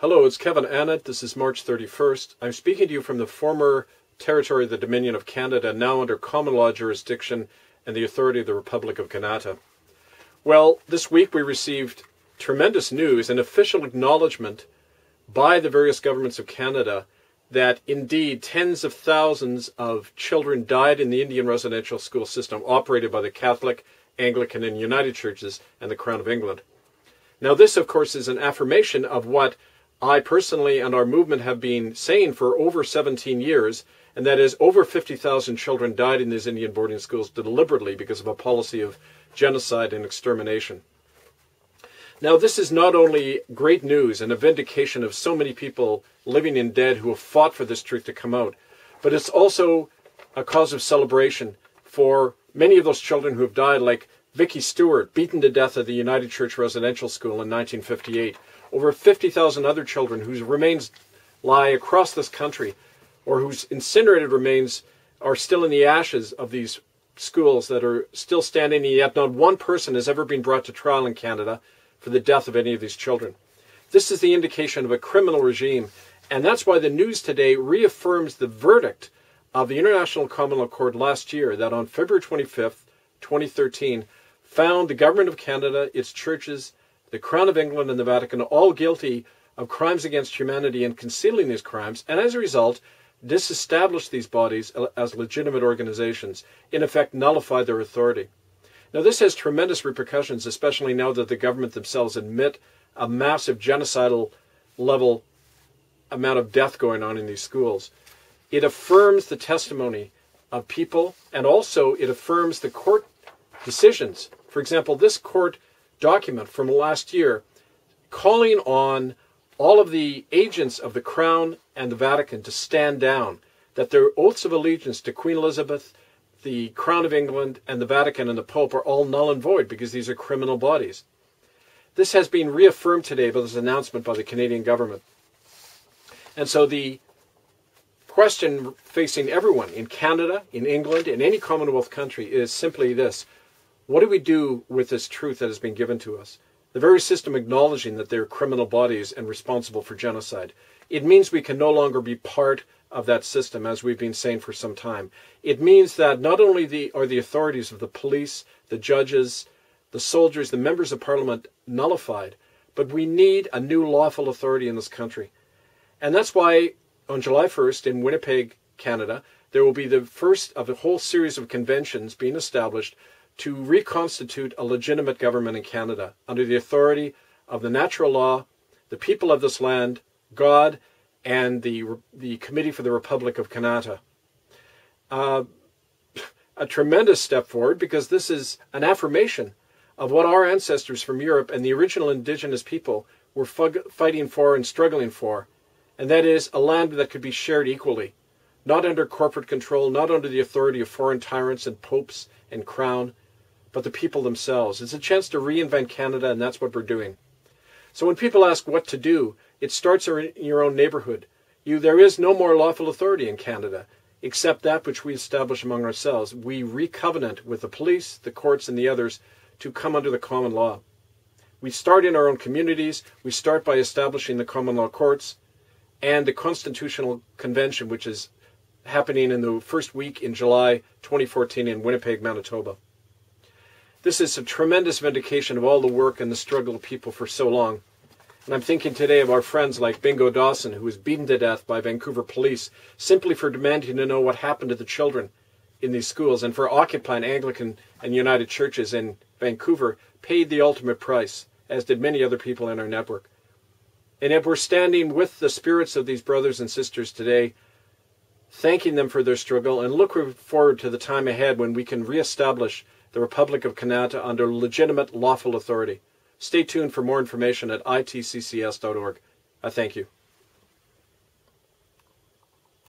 Hello, it's Kevin Annett. This is March 31st. I'm speaking to you from the former territory of the Dominion of Canada, now under common law jurisdiction and the authority of the Republic of Canada. Well, this week we received tremendous news, an official acknowledgement by the various governments of Canada that indeed tens of thousands of children died in the Indian residential school system operated by the Catholic, Anglican, and United Churches and the Crown of England. Now this, of course, is an affirmation of what I personally and our movement have been saying for over 17 years, and that is over 50,000 children died in these Indian boarding schools deliberately because of a policy of genocide and extermination. Now this is not only great news and a vindication of so many people living and dead who have fought for this truth to come out, but it's also a cause of celebration for many of those children who have died, like Vicky Stewart, beaten to death at the United Church Residential School in 1958. Over 50,000 other children whose remains lie across this country, or whose incinerated remains are still in the ashes of these schools that are still standing, and yet not one person has ever been brought to trial in Canada for the death of any of these children. This is the indication of a criminal regime, and that's why the news today reaffirms the verdict of the International Common Law Court last year that on February 25th, 2013, found the Government of Canada, its churches, the Crown of England, and the Vatican all guilty of crimes against humanity and concealing these crimes, and as a result, disestablished these bodies as legitimate organizations, in effect nullified their authority. Now this has tremendous repercussions, especially now that the government themselves admit a massive genocidal level amount of death going on in these schools. It affirms the testimony of people, and also it affirms the court decisions. For example, this court document from last year calling on all of the agents of the Crown and the Vatican to stand down, that their oaths of allegiance to Queen Elizabeth, the Crown of England, and the Vatican and the Pope are all null and void because these are criminal bodies. This has been reaffirmed today by this announcement by the Canadian government. And so the question facing everyone in Canada, in England, in any Commonwealth country is simply this: what do we do with this truth that has been given to us? The very system acknowledging that they're criminal bodies and responsible for genocide. It means we can no longer be part of that system, as we've been saying for some time. It means that not only are the authorities of the police, the judges, the soldiers, the members of parliament nullified, but we need a new lawful authority in this country. And that's why on July 1st in Winnipeg, Canada, there will be the first of a whole series of conventions being established to reconstitute a legitimate government in Canada under the authority of the natural law, the people of this land, God, and the Committee for the Republic of Canada. A tremendous step forward, because this is an affirmation of what our ancestors from Europe and the original indigenous people were fighting for and struggling for, and that is a land that could be shared equally, not under corporate control, not under the authority of foreign tyrants and popes and crown, but the people themselves. It's a chance to reinvent Canada, and that's what we're doing. So when people ask what to do, it starts in your own neighborhood. There is no more lawful authority in Canada, except that which we establish among ourselves. We recovenant with the police, the courts, and the others to come under the common law. We start in our own communities. We start by establishing the common law courts and the Constitutional Convention, which is happening in the first week in July 2014 in Winnipeg, Manitoba. This is a tremendous vindication of all the work and the struggle of people for so long. And I'm thinking today of our friends like Bingo Dawson, who was beaten to death by Vancouver police simply for demanding to know what happened to the children in these schools, and for occupying Anglican and United Churches in Vancouver paid the ultimate price, as did many other people in our network. And if we're standing with the spirits of these brothers and sisters today, thanking them for their struggle, and looking forward to the time ahead when we can reestablish the Republic of Canada under legitimate lawful authority. Stay tuned for more information at itccs.org. I thank you.